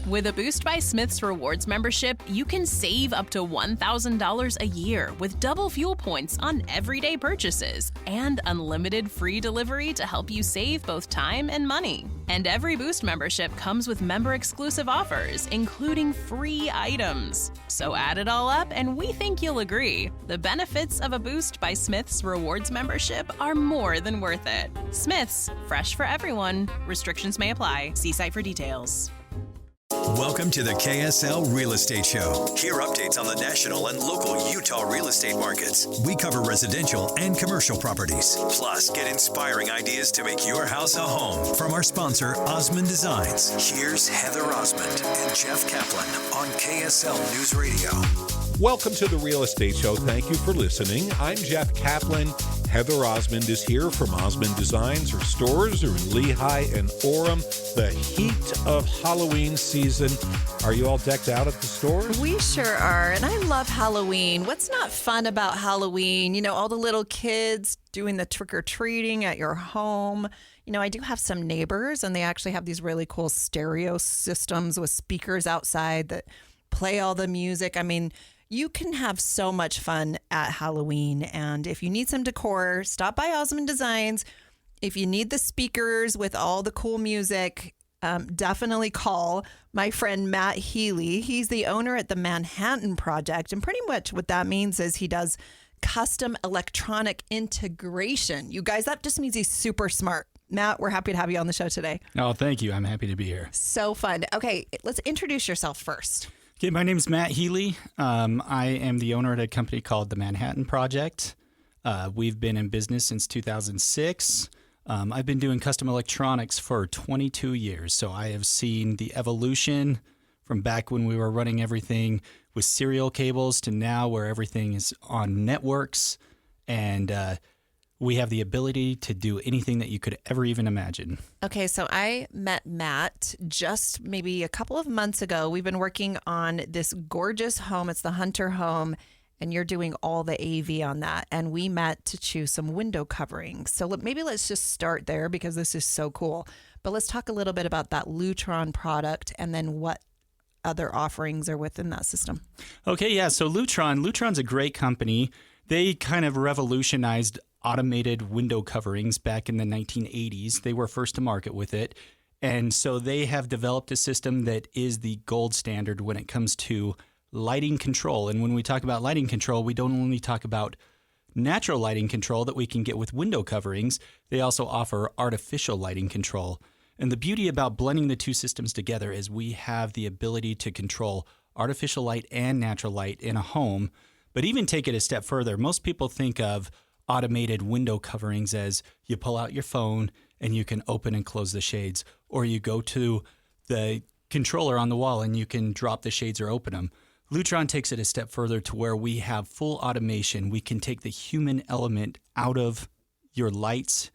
With a Boost by Smith's Rewards membership, you can save up to $1,000 a year with double fuel points on everyday purchases and unlimited free delivery to help you save both time and money. And every Boost membership comes with member-exclusive offers, including free items. So add it all up, and we think you'll agree. The benefits of a Boost by Smith's Rewards membership are more than worth it. Smith's, fresh for everyone. Restrictions may apply. See site for details. Welcome to the KSL Real Estate Show. Hear updates on the national and local Utah real estate markets. We cover residential and commercial properties. Plus, get inspiring ideas to make your house a home from our sponsor, Osmond Designs. Here's Heather Osmond and Jeff Kaplan on KSL News Radio. Welcome to the Real Estate Show. Thank you for listening. I'm Jeff Kaplan. Heather Osmond is here from Osmond Designs. Her stores are in Lehigh and Orem. The heat of Halloween season. Are you all decked out at the stores? We sure are, and I love Halloween. What's not fun about Halloween? You know, all the little kids doing the trick-or-treating at your home. You know, I do have some neighbors, and they actually have these really cool stereo systems with speakers outside that play all the music. I mean, you can have so much fun at Halloween. And if you need some decor, stop by Osmond Designs. If you need the speakers with all the cool music, definitely call my friend Matt Healy. He's the owner at the Manhattan Project. And pretty much what that means is he does custom electronic integration. You guys, that just means he's super smart. Matt, we're happy to have you on the show today. Oh, thank you. I'm happy to be here. So fun. Okay, let's introduce yourself first. Okay, my name is Matt Healy. I am the owner at a company called the Manhattan Project. We've been in business since 2006. I've been doing custom electronics for 22 years, so I have seen the evolution from back when we were running everything with serial cables to now where everything is on networks, and we have the ability to do anything that you could ever even imagine. Okay, so I met Matt just maybe a couple of months ago. We've been working on this gorgeous home. It's the Hunter home, and you're doing all the AV on that. And we met to choose some window coverings. So maybe let's just start there because this is so cool. But let's talk a little bit about that Lutron product and then what other offerings are within that system. Okay, yeah, so Lutron's a great company. They kind of revolutionized automated window coverings back in the 1980s. They were first to market with it. And so they have developed a system that is the gold standard when it comes to lighting control. And when we talk about lighting control, we don't only talk about natural lighting control that we can get with window coverings. They also offer artificial lighting control. And the beauty about blending the two systems together is we have the ability to control artificial light and natural light in a home. But even take it a step further, most people think of automated window coverings as you pull out your phone and you can open and close the shades, or you go to the controller on the wall and you can drop the shades or open them. Lutron takes it a step further to where we have full automation. We can take the human element out of your lights,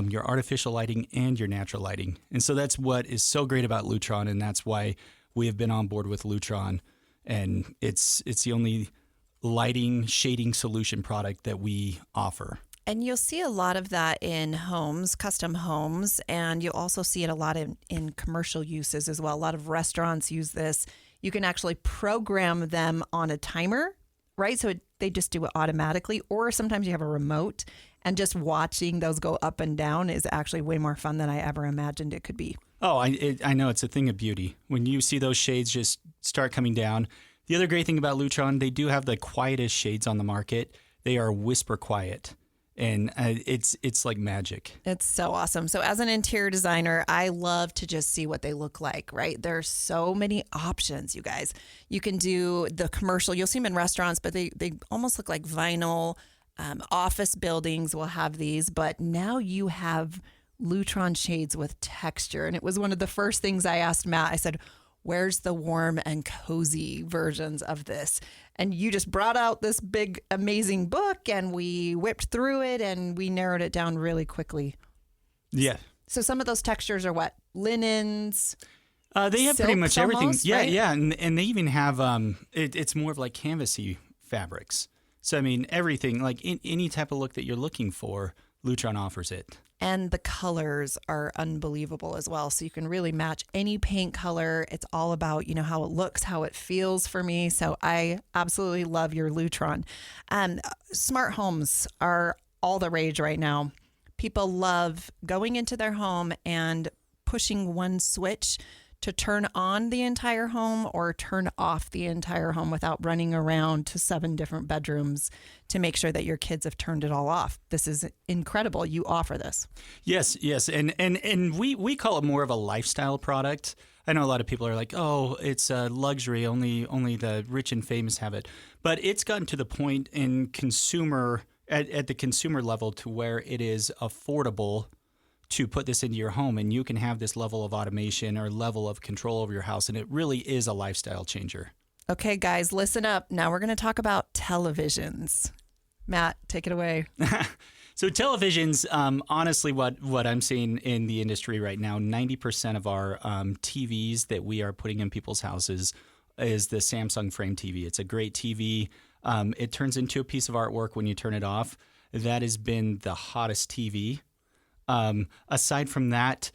your artificial lighting, and your natural lighting. And so that's what is so great about Lutron, and that's why we have been on board with Lutron. And it's the only lighting shading solution product that we offer. And you'll see a lot of that in homes, custom homes, and you'll also see it a lot in commercial uses as well. A lot of restaurants use this. You can actually program them on a timer, right? So they just do it automatically, or sometimes you have a remote, and just watching those go up and down is actually way more fun than I ever imagined it could be. Oh, I know. It's a thing of beauty. When you see those shades just start coming down. The other great thing about Lutron, they do have the quietest shades on the market. They are whisper quiet, and it's like magic. It's so awesome. So as an interior designer, I love to just see what they look like, right? There's so many options, you guys. You can do the commercial. You'll see them in restaurants, but they almost look like vinyl. Office buildings will have these, but now you have Lutron shades with texture. And it was one of the first things I asked Matt. I said, where's the warm and cozy versions of this? And you just brought out this big, amazing book, and we whipped through it, and we narrowed it down really quickly. Yeah. So some of those textures are what? Linens? They have pretty much everything. Almost, yeah, right? yeah. And they even have, it's more of like canvasy fabrics. So, I mean, everything, like any type of look that you're looking for, Lutron offers it. And the colors are unbelievable as well. So you can really match any paint color. It's all about, how it looks, how it feels for me. So I absolutely love your Lutron. Smart homes are all the rage right now. People love going into their home and pushing one switch to turn on the entire home or turn off the entire home without running around to 7 different bedrooms to make sure that your kids have turned it all off. This is incredible. You offer this. Yes. And we call it more of a lifestyle product. I know a lot of people are like, oh, it's a luxury. Only the rich and famous have it. But it's gotten to the point in at the consumer level to where it is affordable to put this into your home, and you can have this level of automation or level of control over your house, and it really is a lifestyle changer. Okay, guys, listen up. Now we're going to talk about televisions. Matt, take it away. So televisions, honestly, what I'm seeing in the industry right now, 90% of our TVs that we are putting in people's houses is the Samsung Frame TV. It's a great TV. It turns into a piece of artwork when you turn it off. That has been the hottest TV. Aside from that,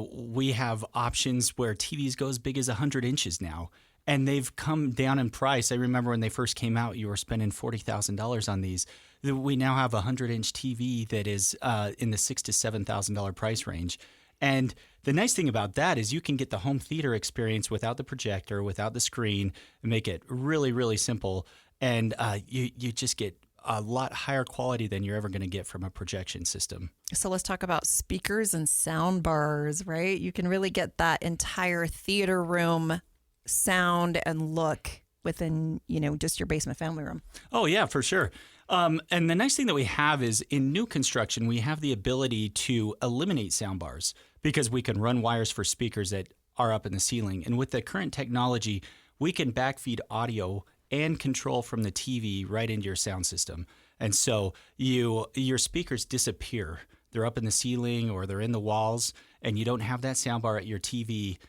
we have options where TVs go as big as 100 inches now, and they've come down in price. I remember when they first came out, you were spending $40,000 on these. We now have a 100-inch TV that is in the $6,000 to $7,000 price range. And the nice thing about that is you can get the home theater experience without the projector, without the screen, and make it really, really simple. And you just get a lot higher quality than you're ever going to get from a projection system. So let's talk about speakers and sound bars, right? You can really get that entire theater room sound and look within, just your basement family room. Oh, yeah, for sure. And the nice thing that we have is in new construction, we have the ability to eliminate sound bars because we can run wires for speakers that are up in the ceiling. And with the current technology, we can backfeed audio and control from the TV right into your sound system. And so your speakers disappear. They're up in the ceiling or they're in the walls, and you don't have that soundbar at your TV.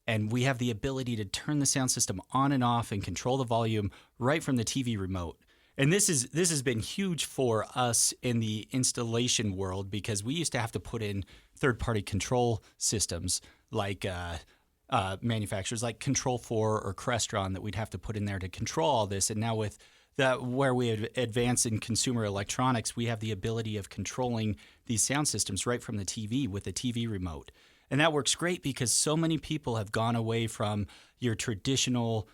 And we have the ability to turn the sound system on and off and control the volume right from the TV remote. And this has been huge for us in the installation world because we used to have to put in third-party control systems like manufacturers like Control4 or Crestron that we'd have to put in there to control all this. And now with that, where we advance in consumer electronics, we have the ability of controlling these sound systems right from the TV with the TV remote. And that works great because so many people have gone away from your traditional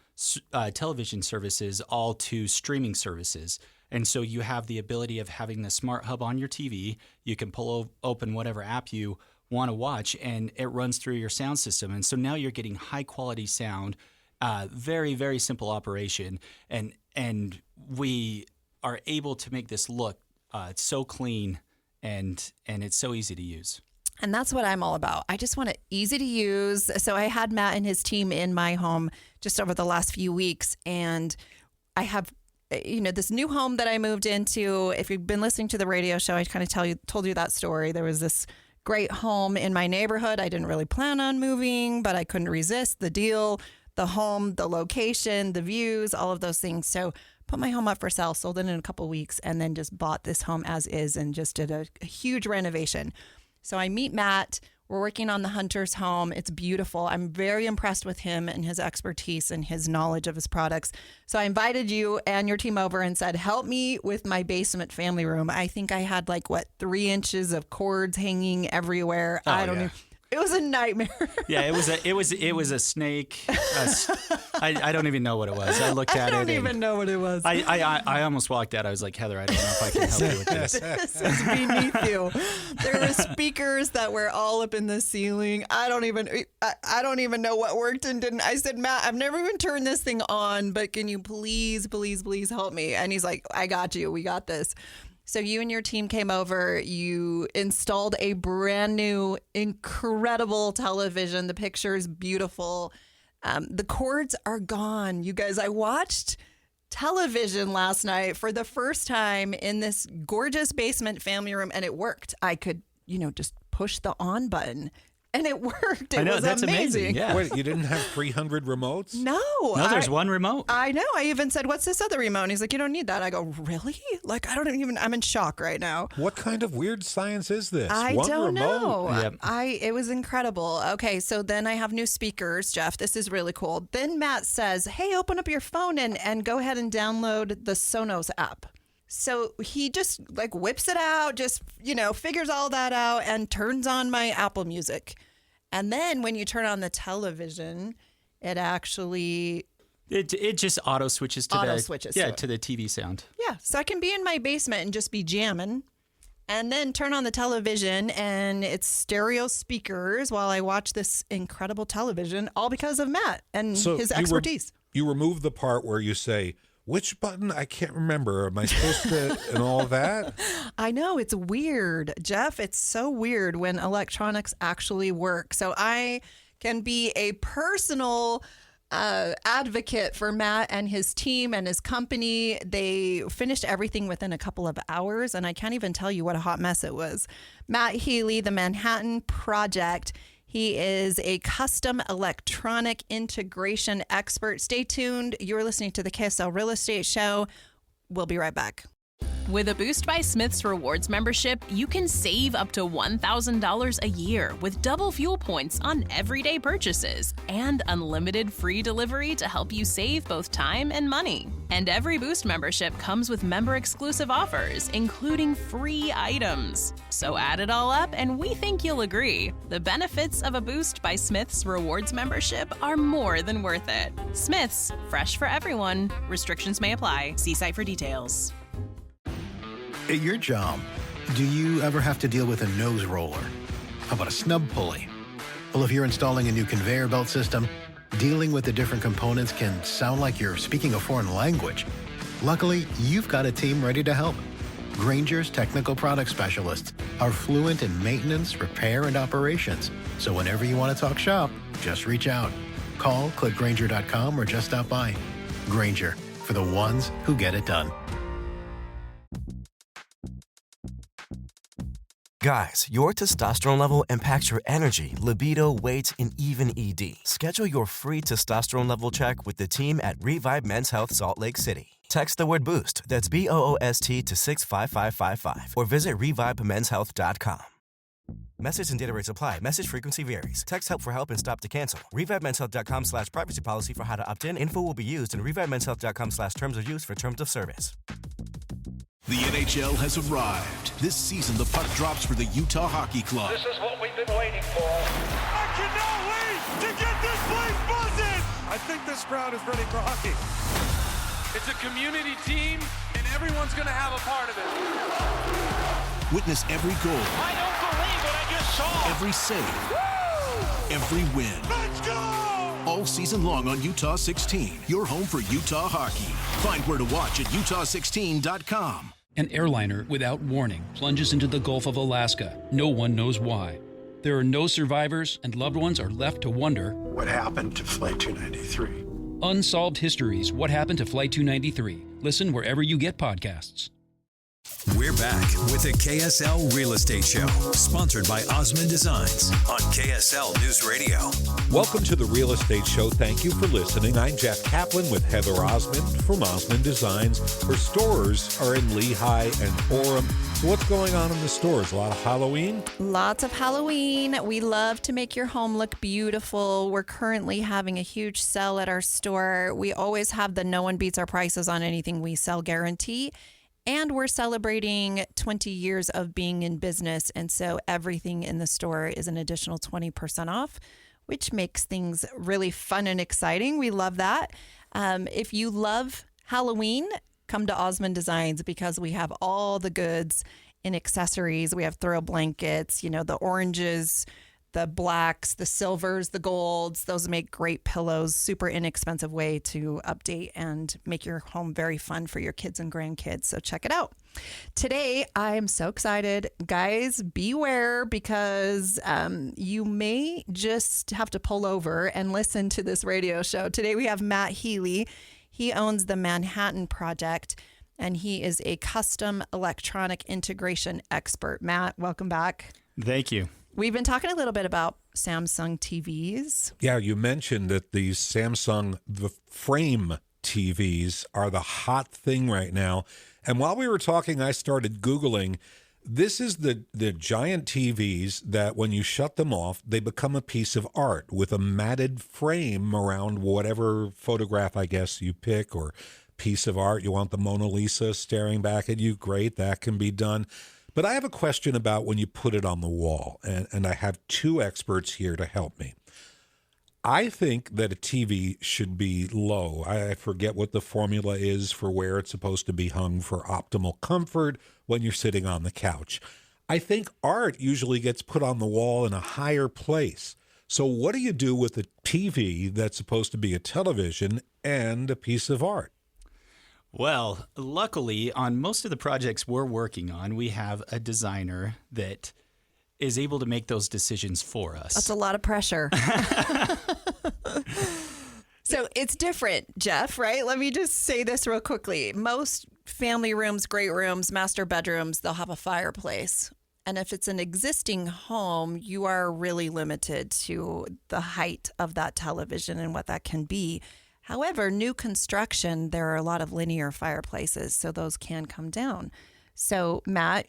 television services all to streaming services. And so you have the ability of having the smart hub on your TV. You can pull open whatever app you want to watch, and it runs through your sound system. And so now you're getting high quality sound, very, very simple operation. And we are able to make this look so clean and it's so easy to use. And that's what I'm all about. I just want it easy to use. So I had Matt and his team in my home just over the last few weeks, and I have this new home that I moved into. If you've been listening to the radio show, I kind of told you that story. There was this great home in my neighborhood. I didn't really plan on moving, but I couldn't resist the deal, the home, the location, the views, all of those things. So put my home up for sale, sold it in a couple of weeks, and then just bought this home as is and just did a huge renovation. So I meet Matt. We're working on the Hunter's home. It's beautiful. I'm very impressed with him and his expertise and his knowledge of his products. So I invited you and your team over and said, help me with my basement family room. I think I had 3 inches of cords hanging everywhere. Oh, I don't know. It was a nightmare. Yeah, it was a snake. I don't even know what it was. I looked at it. I don't even know what it was. I almost walked out. I was like, Heather, I don't know if I can help you with this. This is beneath you. There were speakers that were all up in the ceiling. I don't even know what worked and didn't. I said, Matt, I've never even turned this thing on, but can you please help me? And he's like, I got you. We got this. So you and your team came over, you installed a brand new, incredible television. The picture is beautiful. The cords are gone. You guys, I watched television last night for the first time in this gorgeous basement family room, and it worked. I could, just push the on button. and it worked. It I know, was that's amazing. Yeah. Wait, you didn't have 300 remotes? No, There's one remote. I know. I even said, "What's this other remote?" And he's like, "You don't need that." I go, "Really?" Like, I'm in shock right now. What kind of weird science is this? I One don't remote? know. Yep. It was incredible. Okay, so then I have new speakers, Jeff. This is really cool. Then Matt says, "Hey, open up your phone and go ahead and download the Sonos app." So he just like whips it out, just, figures all that out and turns on my Apple Music. And then when you turn on the television, it actually It just auto switches to to the TV sound. Yeah, so I can be in my basement and just be jamming and then turn on the television and it's stereo speakers while I watch this incredible television, all because of Matt and his expertise. You remove the part where you say, which button? I can't remember. Am I supposed to, and all that? I know, it's weird, Jeff. It's so weird when electronics actually work. So I can be a personal advocate for Matt and his team and his company. They finished everything within a couple of hours, and I can't even tell you what a hot mess it was. Matt Healy, the Manhattan Project. He is a custom electronic integration expert. Stay tuned. You're listening to the KSL Real Estate Show. We'll be right back. With a Boost by Smith's Rewards membership, you can save up to $1,000 a year with double fuel points on everyday purchases and unlimited free delivery to help you save both time and money. And every Boost membership comes with member-exclusive offers, including free items. So add it all up, and we think you'll agree. The benefits of a Boost by Smith's Rewards membership are more than worth it. Smith's, fresh for everyone. Restrictions may apply. See site for details. At your job, do you ever have to deal with a nose roller? How about a snub pulley? Well, if you're installing a new conveyor belt system, dealing with the different components can sound like you're speaking a foreign language. Luckily, you've got a team ready to help. Grainger's technical product specialists are fluent in maintenance, repair, and operations. So whenever you want to talk shop, just reach out. Call, click Grainger.com, or just stop by. Grainger, for the ones who get it done. Guys, your testosterone level impacts your energy, libido, weight, and even ED. Schedule your free testosterone level check with the team at Revive Men's Health Salt Lake City. Text the word BOOST, that's BOOST, to 65555 or visit ReviveMen'sHealth.com. Message and data rates apply. Message frequency varies. Text help for help and stop to cancel. ReviveMen'sHealth.com/privacy policy for how to opt in. Info will be used and ReviveMen'sHealth.com/terms of use for terms of service. The NHL has arrived. This season, the puck drops for the Utah Hockey Club. This is what we've been waiting for. I cannot wait to get this place buzzing. I think this crowd is ready for hockey. It's a community team, and everyone's going to have a part of it. Witness every goal. I don't believe what I just saw. Every save. Woo! Every win. Let's go! All season long on Utah 16. Your home for Utah hockey. Find where to watch at utah16.com. An airliner without warning plunges into the Gulf of Alaska. No one knows why. There are no survivors, and loved ones are left to wonder, what happened to Flight 293? Unsolved Histories, What Happened to Flight 293. Listen wherever you get podcasts. We're back with the KSL Real Estate Show, sponsored by Osmond Designs on KSL News Radio. Welcome to the Real Estate Show. Thank you for listening. I'm Jeff Kaplan with Heather Osmond from Osmond Designs. Her stores are in Lehigh and Orem. So what's going on in the stores? A lot of Halloween? Lots of Halloween. We love to make your home look beautiful. We're currently having a huge sale at our store. We always have the no one beats our prices on anything we sell guarantee. And we're celebrating 20 years of being in business. And so everything in the store is an additional 20% off, which makes things really fun and exciting. We love that. If you love Halloween, come to Osmond Designs because we have all the goods in accessories. We have throw blankets, the oranges, the blacks, the silvers, the golds. Those make great pillows. Super inexpensive way to update and make your home very fun for your kids and grandkids. So check it out. Today, I'm so excited. Guys, beware because you may just have to pull over and listen to this radio show. Today, we have Matt Healy. He owns the Manhattan Project, and he is a custom electronic integration expert. Matt, welcome back. Thank you. We've been talking a little bit about Samsung TVs. Yeah, you mentioned that these Samsung the frame TVs are the hot thing right now. And while we were talking, I started Googling. This is the giant TVs that when you shut them off, they become a piece of art with a matted frame around whatever photograph, I guess, you pick, or piece of art. You want the Mona Lisa staring back at you? Great, that can be done. But I have a question about when you put it on the wall, and I have two experts here to help me. I think that a TV should be low. I forget what the formula is for where it's supposed to be hung for optimal comfort when you're sitting on the couch. I think art usually gets put on the wall in a higher place. So what do you do with a TV that's supposed to be a television and a piece of art? Well, luckily, on most of the projects we're working on, we have a designer that is able to make those decisions for us. That's a lot of pressure. So it's different, Jeff, right? Let me just say this real quickly. Most family rooms, great rooms, master bedrooms, they'll have a fireplace. And if it's an existing home, you are really limited to the height of that television and what that can be. However, new construction, there are a lot of linear fireplaces, so those can come down. So, Matt,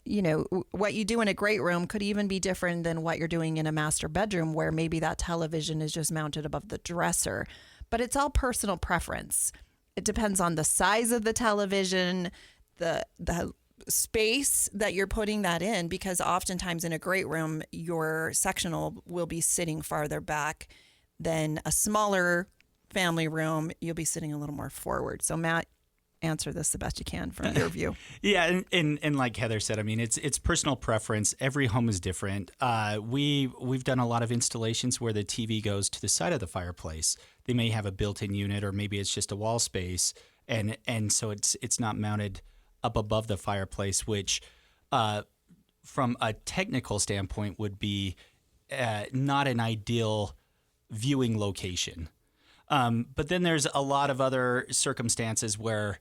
what you do in a great room could even be different than what you're doing in a master bedroom where maybe that television is just mounted above the dresser. But it's all personal preference. It depends on the size of the television, the space that you're putting that in, because oftentimes in a great room, your sectional will be sitting farther back than a smaller family room. You'll be sitting a little more forward. So, Matt, answer this the best you can from your view. Yeah, and like Heather said, I mean, it's personal preference. Every home is different. We've done a lot of installations where the TV goes to the side of the fireplace. They may have a built-in unit, or maybe it's just a wall space, and so it's not mounted up above the fireplace, which from a technical standpoint would be not an ideal viewing location. But then there's a lot of other circumstances where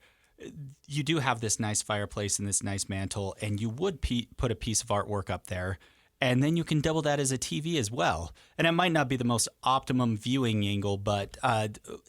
you do have this nice fireplace and this nice mantle, and you would put a piece of artwork up there, and then you can double that as a TV as well. And it might not be the most optimum viewing angle, but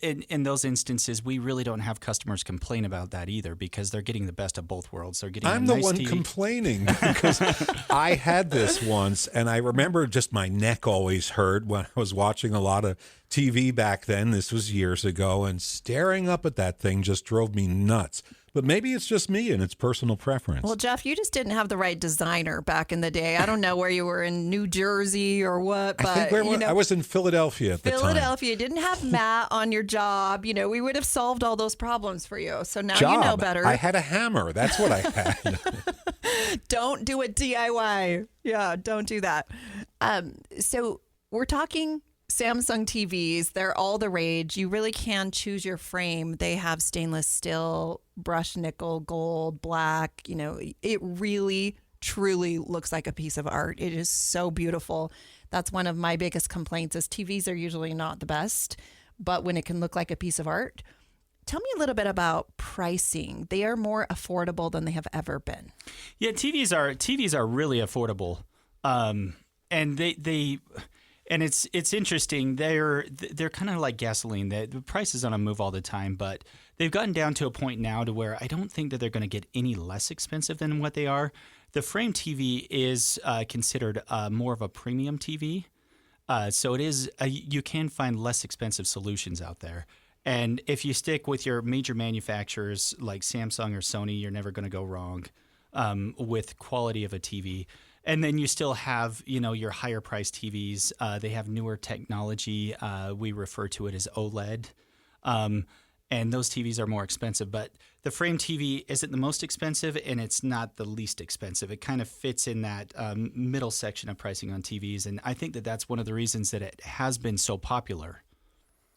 in those instances, we really don't have customers complain about that either, because they're getting the best of both worlds. They're getting I'm a nice the one TV. complaining because I had this once, and I remember just my neck always hurt when I was watching a lot of TV back then. This was years ago, and staring up at that thing just drove me nuts. But maybe it's just me and it's personal preference. Well, Jeff, you just didn't have the right designer back in the day. I don't know where you were in New Jersey or what, but I think I was in Philadelphia at the time. Philadelphia, didn't have Matt on your job. We would have solved all those problems for you. So now Job. you know better. I had a hammer. That's what I had. Don't do it DIY. Yeah, don't do that. So we're talking Samsung TVs. They're all the rage. You really can choose your frame. They have stainless steel, brushed nickel, gold, black. It really, truly looks like a piece of art. It is so beautiful. That's one of my biggest complaints is TVs are usually not the best, but when it can look like a piece of art. Tell me a little bit about pricing. They are more affordable than they have ever been. Yeah, TVs are really affordable, and and it's interesting. They're kind of like gasoline. The price is on a move all the time, but they've gotten down to a point now to where I don't think that they're going to get any less expensive than what they are. The frame TV is considered more of a premium TV, so it is. You can find less expensive solutions out there. And if you stick with your major manufacturers like Samsung or Sony, you're never going to go wrong with quality of a TV. And then you still have, your higher priced TVs. They have newer technology. We refer to it as OLED. And those TVs are more expensive. But the frame TV isn't the most expensive, and it's not the least expensive. It kind of fits in that middle section of pricing on TVs. And I think that that's one of the reasons that it has been so popular.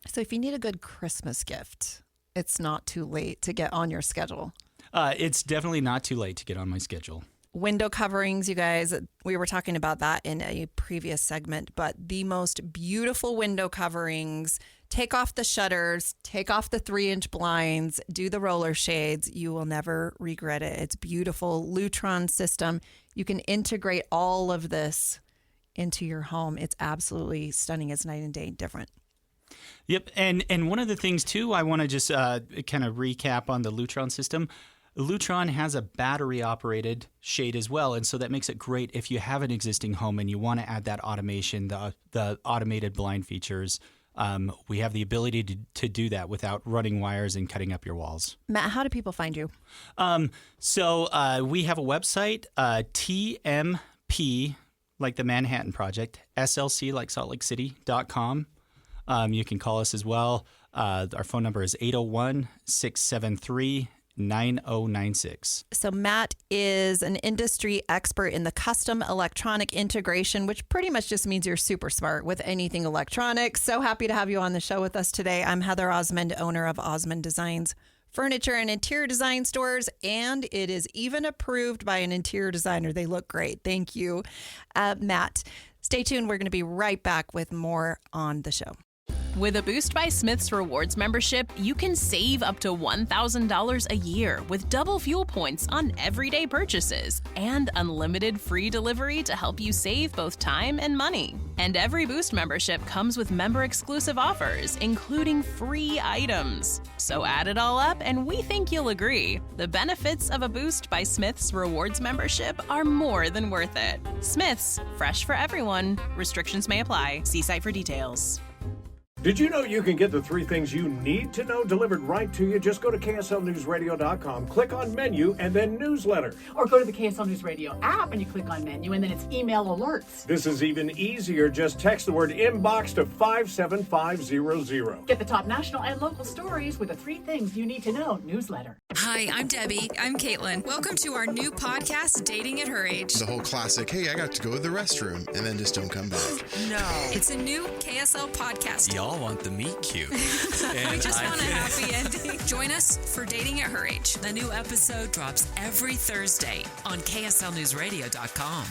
So if you need a good Christmas gift, it's not too late to get on your schedule. It's definitely not too late to get on my schedule. Window coverings, you guys, we were talking about that in a previous segment, but the most beautiful window coverings, take off the shutters, take off the 3-inch blinds, do the roller shades. You will never regret it. It's beautiful. Lutron system. You can integrate all of this into your home. It's absolutely stunning. It's night and day different. Yep, and one of the things too, I want to just kind of recap on the Lutron system. Lutron has a battery-operated shade as well, and so that makes it great if you have an existing home and you want to add that automation, the automated blind features. We have the ability to do that without running wires and cutting up your walls. Matt, how do people find you? So we have a website, TMP, like the Manhattan Project, SLC, like Salt Lake City.com. You can call us as well. Our phone number is 801-673-9096. So Matt is an industry expert in the custom electronic integration, which pretty much just means you're super smart with anything electronic. So happy to have you on the show with us today. I'm Heather Osmond, owner of Osmond Designs Furniture and Interior Design Stores, and it is even approved by an interior designer. They look great. Thank you, Matt. Stay tuned. We're going to be right back with more on the show. With a Boost by Smith's Rewards membership, you can save up to $1,000 a year with double fuel points on everyday purchases and unlimited free delivery to help you save both time and money. And every Boost membership comes with member-exclusive offers, including free items. So add it all up, and we think you'll agree. The benefits of a Boost by Smith's Rewards membership are more than worth it. Smith's, fresh for everyone. Restrictions may apply. See site for details. Did you know you can get the 3 things you need to know delivered right to you? Just go to KSLNewsRadio.com, click on menu, and then newsletter. Or go to the KSL News Radio app and you click on menu, and then it's email alerts. This is even easier. Just text the word inbox to 57500. Get the top national and local stories with the 3 things you need to know newsletter. Hi, I'm Debbie. I'm Caitlin. Welcome to our new podcast, Dating at Her Age. The whole classic, hey, I got to go to the restroom, and then just don't come back. No. It's a new KSL podcast. Y'all want the meet cute. We just want a happy ending. Join us for Dating at Her Age. The new episode drops every Thursday on KSLNewsRadio.com.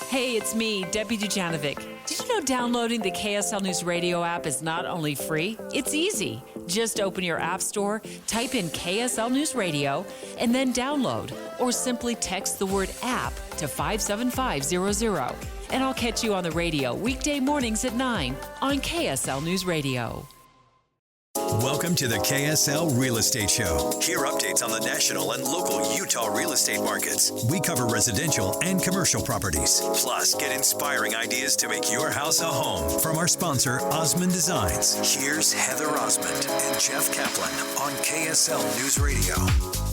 Hey, it's me, Debbie Dujanovic. Did you know downloading the KSL News Radio app is not only free, it's easy. Just open your app store, type in KSL News Radio, and then download. Or simply text the word app to 57500. And I'll catch you on the radio weekday mornings at 9 on KSL News Radio. Welcome to the KSL Real Estate Show. Hear updates on the national and local Utah real estate markets. We cover residential and commercial properties. Plus, get inspiring ideas to make your house a home from our sponsor, Osmond Designs. Here's Heather Osmond and Jeff Kaplan on KSL News Radio.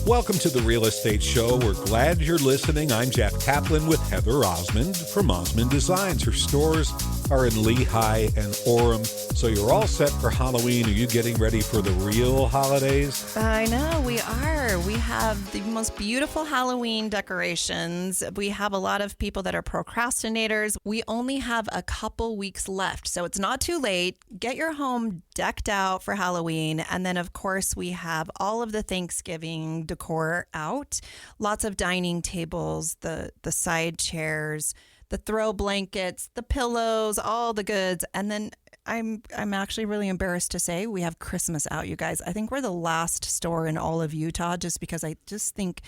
Welcome to the Real Estate Show. We're glad you're listening. I'm Jeff Kaplan with Heather Osmond from Osmond Designs. Her stores are in Lehigh and Orem. So you're all set for Halloween. Are you getting ready for the real holidays? I know, we are. We have the most beautiful Halloween decorations. We have a lot of people that are procrastinators. We only have a couple weeks left, so it's not too late. Get your home decked out for Halloween. And then, of course, we have all of the Thanksgiving decor out. Lots of dining tables, the side chairs, the throw blankets, the pillows, all the goods. And then I'm actually really embarrassed to say we have Christmas out, you guys. I think we're the last store in all of Utah, just because I just think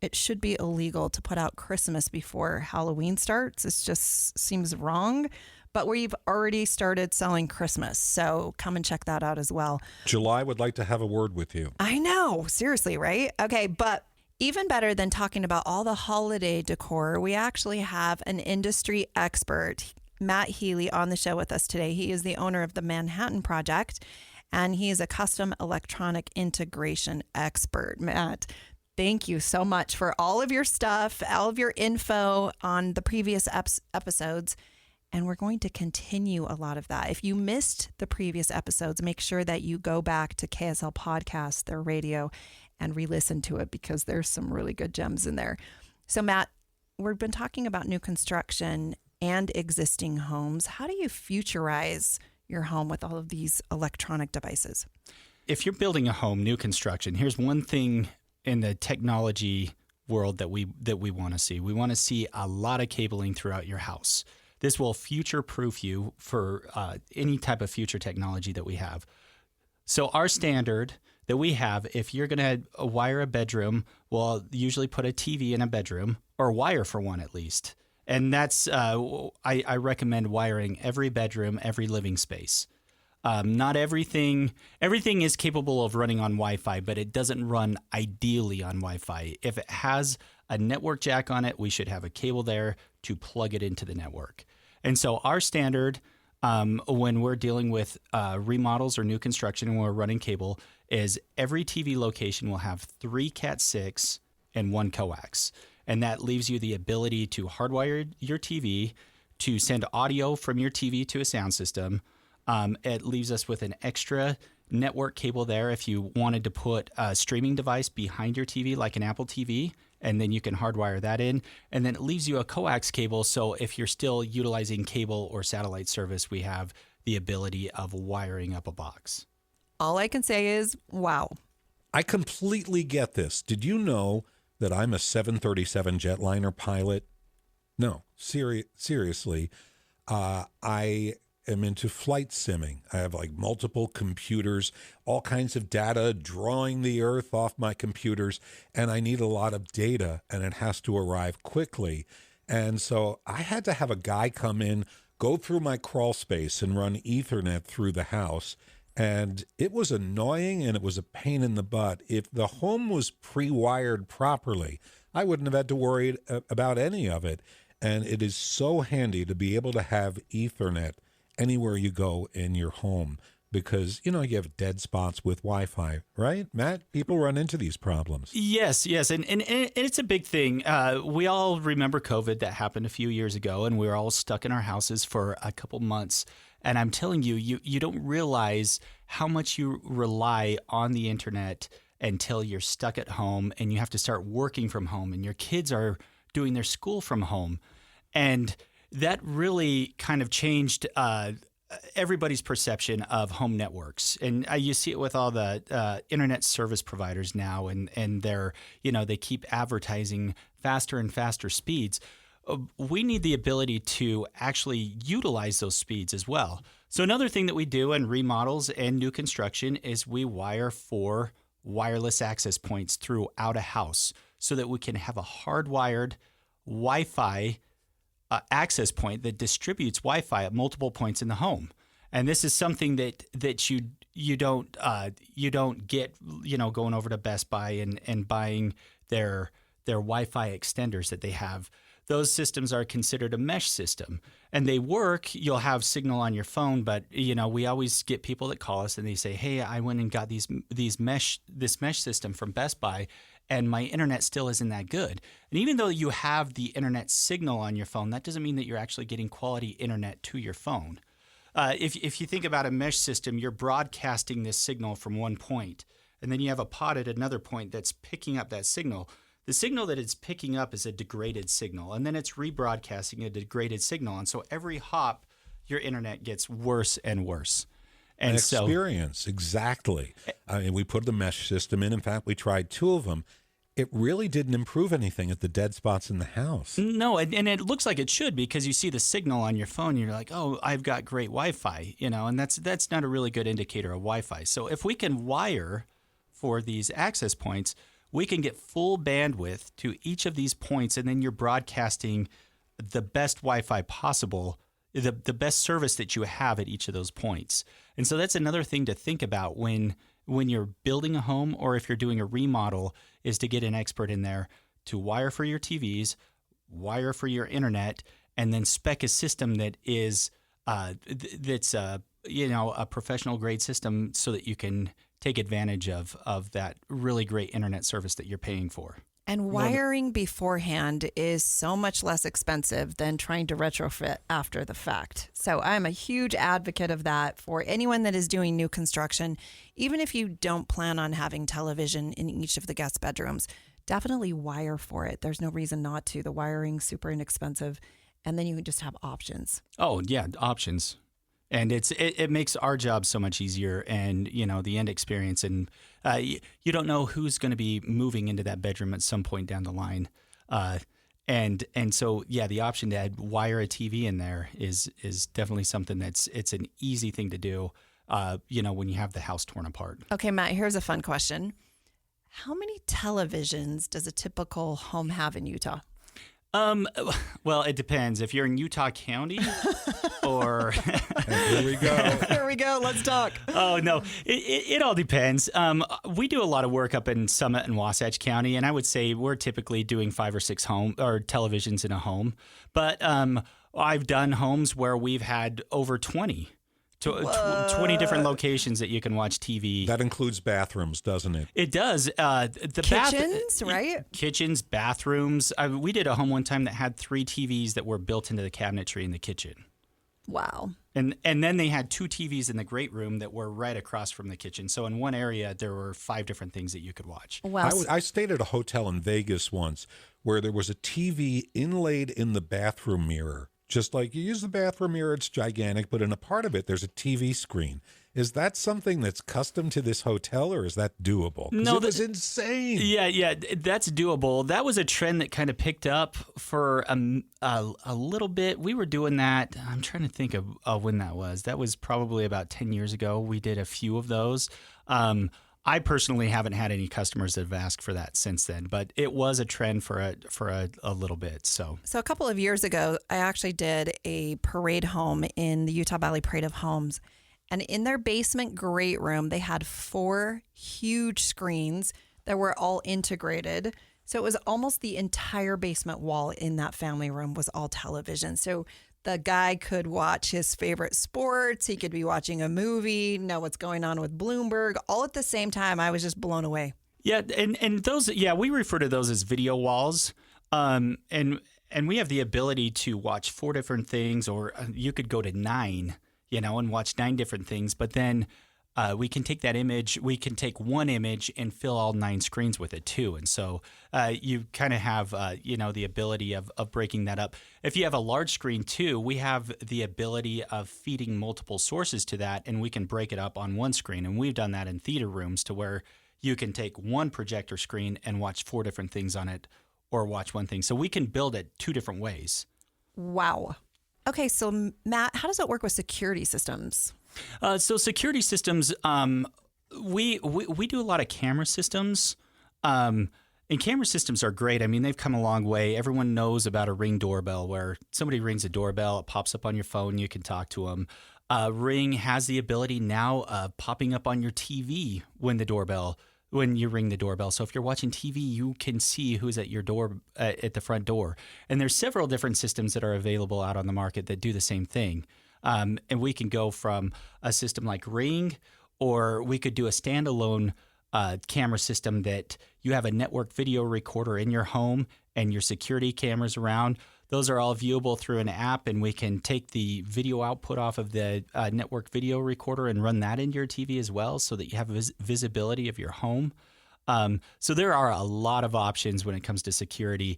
it should be illegal to put out Christmas before Halloween starts. It just seems wrong. But we've already started selling Christmas, so come and check that out as well. July would like to have a word with you. I know, seriously, right? Okay, but even better than talking about all the holiday decor, we actually have an industry expert, Matt Healy, on the show with us today. He is the owner of the Manhattan Project, and he is a custom electronic integration expert. Matt, thank you so much for all of your stuff, all of your info on the previous episodes. And we're going to continue a lot of that. If you missed the previous episodes, make sure that you go back to KSL Podcast, their radio, and re-listen to it, because there's some really good gems in there. So Matt, we've been talking about new construction and existing homes. How do you futurize your home with all of these electronic devices? If you're building a home, new construction, here's one thing in the technology world that we want to see. We want to see a lot of cabling throughout your house. This will future-proof you for any type of future technology that we have. So our standard that we have, if you're going to wire a bedroom, we'll usually put a TV in a bedroom, or wire for one at least. And that's I recommend wiring every bedroom, every living space. Not everything is capable of running on Wi-Fi, but it doesn't run ideally on Wi-Fi. If it has a network jack on it, we should have a cable there to plug it into the network. And so our standard when we're dealing with remodels or new construction and we're running cable is every TV location will have 3 Cat6 and 1 coax. And that leaves you the ability to hardwire your TV, to send audio from your TV to a sound system. It leaves us with an extra network cable there if you wanted to put a streaming device behind your TV like an Apple TV, and then you can hardwire that in. And then it leaves you a coax cable, so if you're still utilizing cable or satellite service, we have the ability of wiring up a box. All I can say is, wow. I completely get this. Did you know that I'm a 737 jetliner pilot? No, seriously. I am into flight simming. I have like multiple computers, all kinds of data, drawing the earth off my computers, and I need a lot of data, and it has to arrive quickly. And so I had to have a guy come in, go through my crawl space and run Ethernet through the house. And it was annoying and it was a pain in the butt. If the home was pre-wired properly, I wouldn't have had to worry about any of it. And it is so handy to be able to have Ethernet anywhere you go in your home because, you have dead spots with Wi-Fi, right, Matt? People run into these problems. Yes. And it's a big thing. We all remember COVID that happened a few years ago, and we were all stuck in our houses for a couple months. And I'm telling you, you don't realize how much you rely on the internet until you're stuck at home and you have to start working from home and your kids are doing their school from home. And that really kind of changed everybody's perception of home networks. And you see it with all the internet service providers now, and they're, they keep advertising faster and faster speeds. We need the ability to actually utilize those speeds as well. So another thing that we do in remodels and new construction is we wire 4 wireless access points throughout a house so that we can have a hardwired Wi-Fi access point that distributes Wi-Fi at multiple points in the home. And this is something that you don't get, going over to Best Buy and buying their Wi-Fi extenders that they have. Those systems are considered a mesh system, and they work. You'll have signal on your phone, but we always get people that call us and they say, "Hey, I went and got this mesh system from Best Buy, and my internet still isn't that good." And even though you have the internet signal on your phone, that doesn't mean that you're actually getting quality internet to your phone. If you think about a mesh system, you're broadcasting this signal from one point, and then you have a pod at another point that's picking up that signal. The signal that it's picking up is a degraded signal, and then it's rebroadcasting a degraded signal. And so every hop, your internet gets worse and worse. And experience, exactly. I mean, we put the mesh system in. In fact, we tried 2 of them. It really didn't improve anything at the dead spots in the house. No, and it looks like it should because you see the signal on your phone. And you're like, oh, I've got great Wi-Fi, and that's not a really good indicator of Wi-Fi. So if we can wire for these access points, we can get full bandwidth to each of these points, and then you're broadcasting the best Wi-Fi possible, the best service that you have at each of those points. And so that's another thing to think about when you're building a home or if you're doing a remodel, is to get an expert in there to wire for your TVs, wire for your internet, and then spec a system that is that's a professional grade system so that you can take advantage of that really great internet service that you're paying for. And wiring beforehand is so much less expensive than trying to retrofit after the fact. So I'm a huge advocate of that for anyone that is doing new construction. Even if you don't plan on having television in each of the guest bedrooms, definitely wire for it. There's no reason not to. The wiring's super inexpensive, and then you can just have options. Oh, yeah, options. And it makes our job so much easier, and the end experience, and you don't know who's going to be moving into that bedroom at some point down the line, and so the option to wire a TV in there is definitely something it's an easy thing to do, when you have the house torn apart. Okay, Matt, here's a fun question: how many televisions does a typical home have in Utah? Well, it depends. If you're in Utah County or... Here we go. Here we go. Let's talk. Oh, no. It all depends. We do a lot of work up in Summit and Wasatch County, and I would say we're typically doing 5 or 6 televisions in a home. But I've done homes where we've had over 20 different locations that you can watch TV. That includes bathrooms, doesn't it? It does. Kitchens, right? Kitchens, bathrooms. We did a home one time that had 3 TVs that were built into the cabinetry in the kitchen. Wow. And then they had 2 TVs in the great room that were right across from the kitchen. So in one area, there were 5 different things that you could watch. Well, I stayed at a hotel in Vegas once where there was a TV inlaid in the bathroom mirror. Just like you use the bathroom mirror, it's gigantic, but in a part of it, there's a TV screen. Is that something that's custom to this hotel, or is that doable? No, it was insane. Yeah, that's doable. That was a trend that kind of picked up for a little bit. We were doing that. I'm trying to think of when that was. That was probably about 10 years ago. We did a few of those. I personally haven't had any customers that have asked for that since then, but it was a trend for a little bit. So a couple of years ago, I actually did a parade home in the Utah Valley Parade of Homes. And in their basement great room, they had 4 huge screens that were all integrated. So it was almost the entire basement wall in that family room was all television. So the guy could watch his favorite sports. He could be watching a movie, know what's going on with Bloomberg, all at the same time. I was just blown away. Yeah, and those, we refer to those as video walls. And we have the ability to watch 4 different things, or you could go to 9, and watch 9 different things. But then we can take that image, we can take one image and fill all 9 screens with it too. And so you kind of have, the ability of breaking that up. If you have a large screen too, we have the ability of feeding multiple sources to that, and we can break it up on one screen. And we've done that in theater rooms to where you can take one projector screen and watch 4 different things on it, or watch one thing. So we can build it 2 different ways. Wow. Okay, so Matt, how does it work with security systems? So security systems, we do a lot of camera systems, and camera systems are great. I mean, they've come a long way. Everyone knows about a Ring doorbell, where somebody rings a doorbell, it pops up on your phone, you can talk to them. Ring has the ability now of popping up on your TV when you ring the doorbell. So if you're watching TV, you can see who's at your door, at the front door. And there's several different systems that are available out on the market that do the same thing. And we can go from a system like Ring, or we could do a standalone camera system that you have a network video recorder in your home and your security cameras around. Those are all viewable through an app, and we can take the video output off of the network video recorder and run that into your TV as well, so that you have visibility of your home. So there are a lot of options when it comes to security.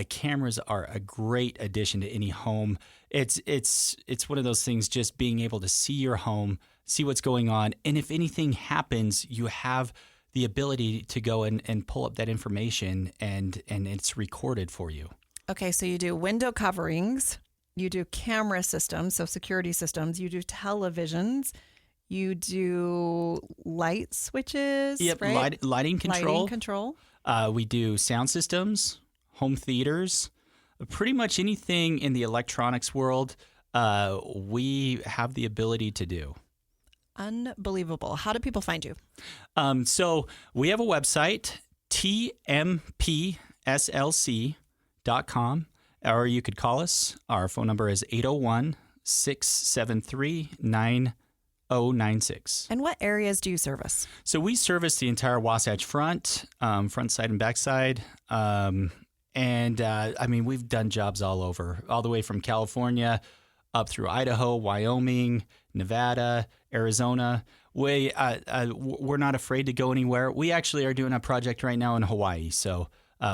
Cameras are a great addition to any home. It's one of those things, just being able to see your home, see what's going on, and if anything happens, you have the ability to go and pull up that information, and it's recorded for you. Okay, so you do window coverings, you do camera systems, so security systems, you do televisions, you do light switches, yep, right? Lighting control. Lighting control. We do sound systems, home theaters, pretty much anything in the electronics world, we have the ability to do. Unbelievable. How do people find you? So we have a website, tmpslc.com, or you could call us. Our phone number is 801-673-9096. And what areas do you service? So we service the entire Wasatch front side and back side. We've done jobs all over, all the way from California up through Idaho, Wyoming, Nevada, Arizona. We're not afraid to go anywhere. We actually are doing a project right now in Hawaii, so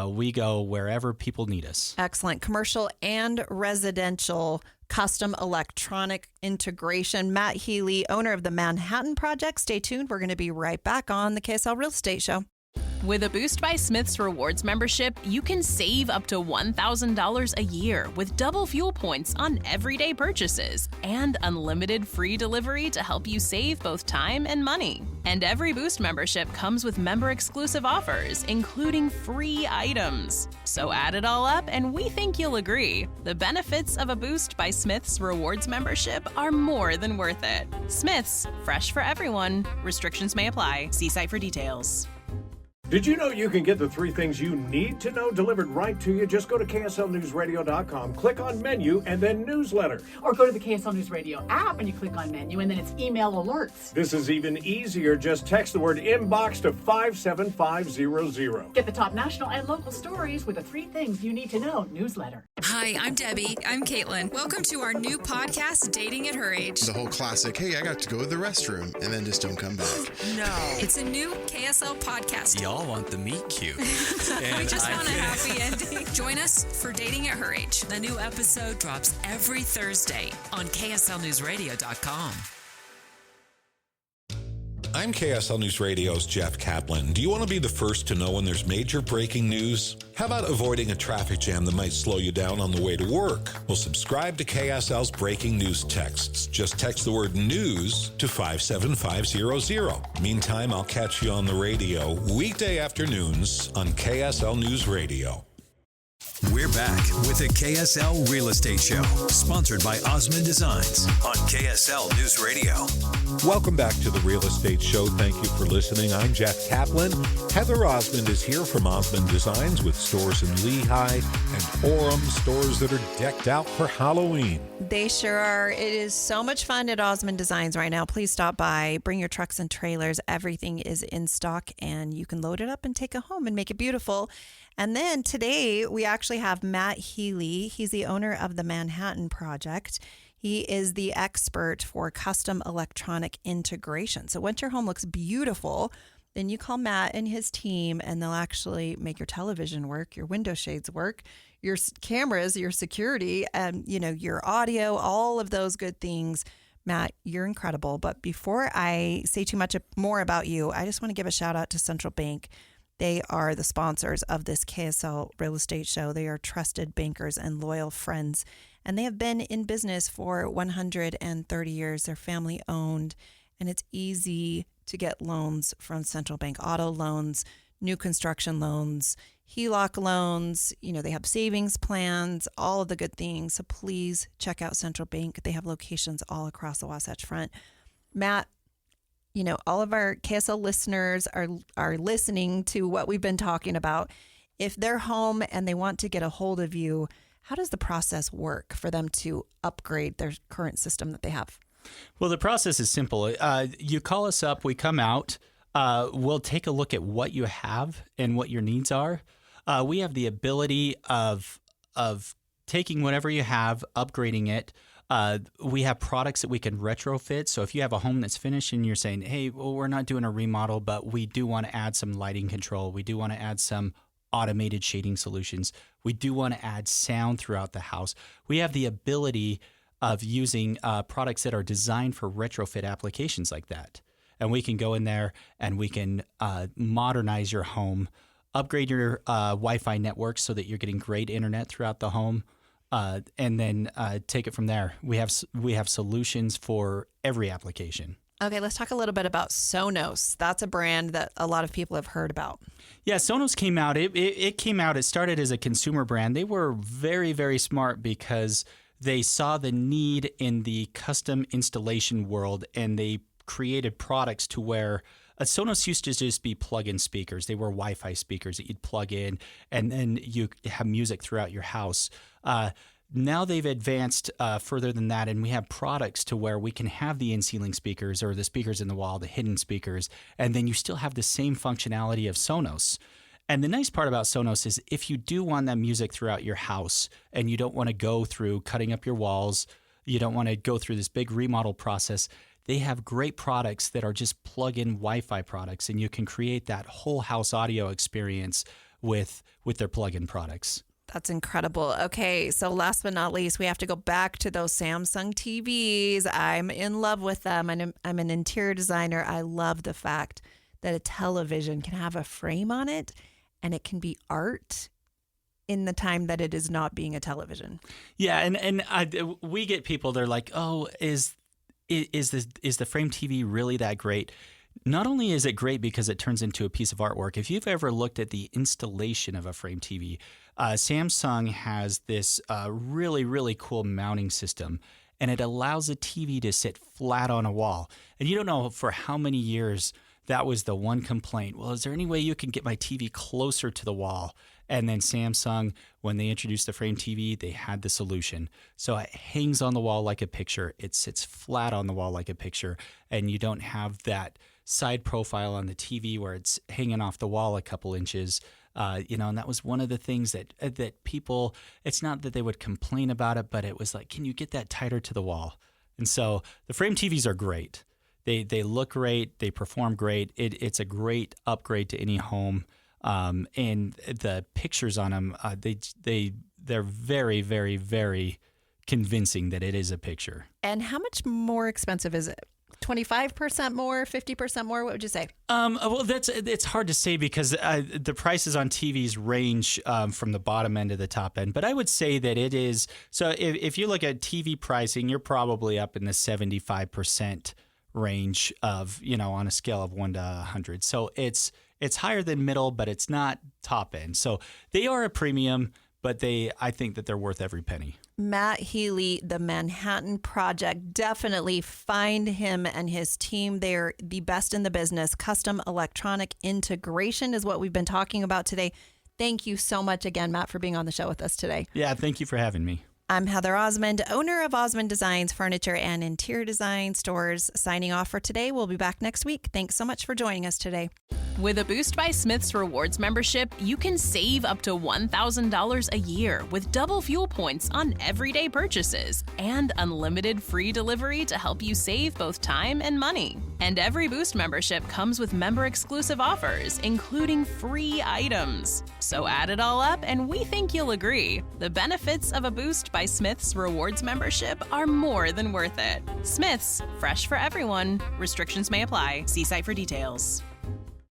we go wherever people need us. Excellent. Commercial and residential custom electronic integration. Matt Healy, owner of the Manhattan Project. Stay tuned. We're going to be right back on the KSL Real Estate Show. With a Boost by Smith's Rewards membership, you can save up to $1,000 a year with double fuel points on everyday purchases and unlimited free delivery to help you save both time and money. And every Boost membership comes with member-exclusive offers, including free items. So add it all up, and we think you'll agree. The benefits of a Boost by Smith's Rewards membership are more than worth it. Smith's, fresh for everyone. Restrictions may apply. See site for details. Did you know you can get the 3 things you need to know delivered right to you? Just go to KSLNewsRadio.com, click on menu, and then newsletter. Or go to the KSL News Radio app and you click on menu, and then it's email alerts. This is even easier. Just text the word inbox to 57500. Get the top national and local stories with the 3 things you need to know newsletter. Hi, I'm Debbie. I'm Caitlin. Welcome to our new podcast, Dating at Her Age. The whole classic, hey, I got to go to the restroom, and then just don't come back. No. It's a new KSL podcast. Y'all want the meet cute. We just want a happy ending. Join us for Dating at Her Age. The new episode drops every Thursday on KSLNewsRadio.com. I'm KSL News Radio's Jeff Kaplan. Do you want to be the first to know when there's major breaking news? How about avoiding a traffic jam that might slow you down on the way to work? Well, subscribe to KSL's breaking news texts. Just text the word news to 57500. Meantime, I'll catch you on the radio weekday afternoons on KSL News Radio. We're back with the KSL Real Estate Show, sponsored by Osmond Designs on KSL News Radio. Welcome back to the Real Estate Show. Thank you for listening. I'm Jeff Kaplan. Heather Osmond is here from Osmond Designs with stores in Lehigh and Orem, stores that are decked out for Halloween. They sure are. It is so much fun at Osmond Designs right now. Please stop by. Bring your trucks and trailers. Everything is in stock, and you can load it up and take it home and make it beautiful. And then today we actually have Matt Healy. He's the owner of the Manhattan Project. He is the expert for custom electronic integration. So once your home looks beautiful, then you call Matt and his team, and they'll actually make your television work, your window shades work, your cameras, your security, and your audio, all of those good things. Matt, you're incredible. But before I say too much more about you, I just want to give a shout out to Central Bank. They are the sponsors of this KSL Real Estate Show. They are trusted bankers and loyal friends, and they have been in business for 130 years. They're family owned, and it's easy to get loans from Central Bank. Auto loans, new construction loans, HELOC loans. They have savings plans, all of the good things. So please check out Central Bank. They have locations all across the Wasatch Front. Matt, all of our KSL listeners are listening to what we've been talking about. If they're home and they want to get a hold of you, how does the process work for them to upgrade their current system that they have? Well, the process is simple. You call us up, we come out, we'll take a look at what you have and what your needs are. We have the ability of taking whatever you have, upgrading it. We have products that we can retrofit. So if you have a home that's finished and you're saying, hey, well, we're not doing a remodel, but we do want to add some lighting control. We do want to add some automated shading solutions. We do want to add sound throughout the house. We have the ability of using products that are designed for retrofit applications like that. And we can go in there and we can modernize your home, upgrade your Wi-Fi network so that you're getting great internet throughout the home. And then take it from there. We have solutions for every application. Okay, let's talk a little bit about Sonos. That's a brand that a lot of people have heard about. Yeah, Sonos came out. It came out. It started as a consumer brand. They were very, very smart because they saw the need in the custom installation world, and they created products to where Sonos used to just be plug-in speakers. They were Wi-Fi speakers that you'd plug in, and then you have music throughout your house. Now they've advanced further than that, and we have products to where we can have the in-ceiling speakers or the speakers in the wall, the hidden speakers, and then you still have the same functionality of Sonos. And the nice part about Sonos is if you do want that music throughout your house and you don't want to go through cutting up your walls, you don't want to go through this big remodel process, they have great products that are just plug-in Wi-Fi products, and you can create that whole house audio experience with their plug-in products. That's incredible. Okay, so last but not least, we have to go back to those Samsung TVs. I'm in love with them, and I'm an interior designer. I love the fact that a television can have a frame on it and it can be art in the time that it is not being a television. Yeah, and we get people, they're like, oh, is the frame TV really that great? Not only is it great because it turns into a piece of artwork, if you've ever looked at the installation of a frame TV, Samsung has this really, really cool mounting system, and it allows a TV to sit flat on a wall. And you don't know for how many years that was the one complaint. Well, is there any way you can get my TV closer to the wall? And then Samsung, when they introduced the frame TV, they had the solution. So it hangs on the wall like a picture. It sits flat on the wall like a picture, and you don't have that side profile on the TV where it's hanging off the wall a couple inches. And that was one of the things that people, it's not that they would complain about it, but it was like, can you get that tighter to the wall? And so the frame TVs are great. They look great. They perform great. It's a great upgrade to any home. And the pictures on them, they're very, very, very convincing that it is a picture. And how much more expensive is it? 25% more, 50% more? What would you say? Well, it's hard to say because the prices on TVs range from the bottom end to the top end. But I would say that it is. So if you look at TV pricing, you're probably up in the 75% range of, on a scale of 1 to 100. So it's higher than middle, but it's not top end. So they are a premium, but I think that they're worth every penny. Matt Healy, the Manhattan Project. Definitely find him and his team. They're the best in the business. Custom electronic integration is what we've been talking about today. Thank you so much again, Matt, for being on the show with us today. Yeah, thank you for having me. I'm Heather Osmond, owner of Osmond Designs Furniture and Interior Design Stores. Signing off for today. We'll be back next week. Thanks so much for joining us today. With a Boost by Smith's Rewards membership, you can save up to $1,000 a year with double fuel points on everyday purchases and unlimited free delivery to help you save both time and money. And every Boost membership comes with member-exclusive offers, including free items. So add it all up, and we think you'll agree. The benefits of a Boost by Smith's Rewards membership are more than worth it. Smith's, fresh for everyone. Restrictions may apply. See site for details.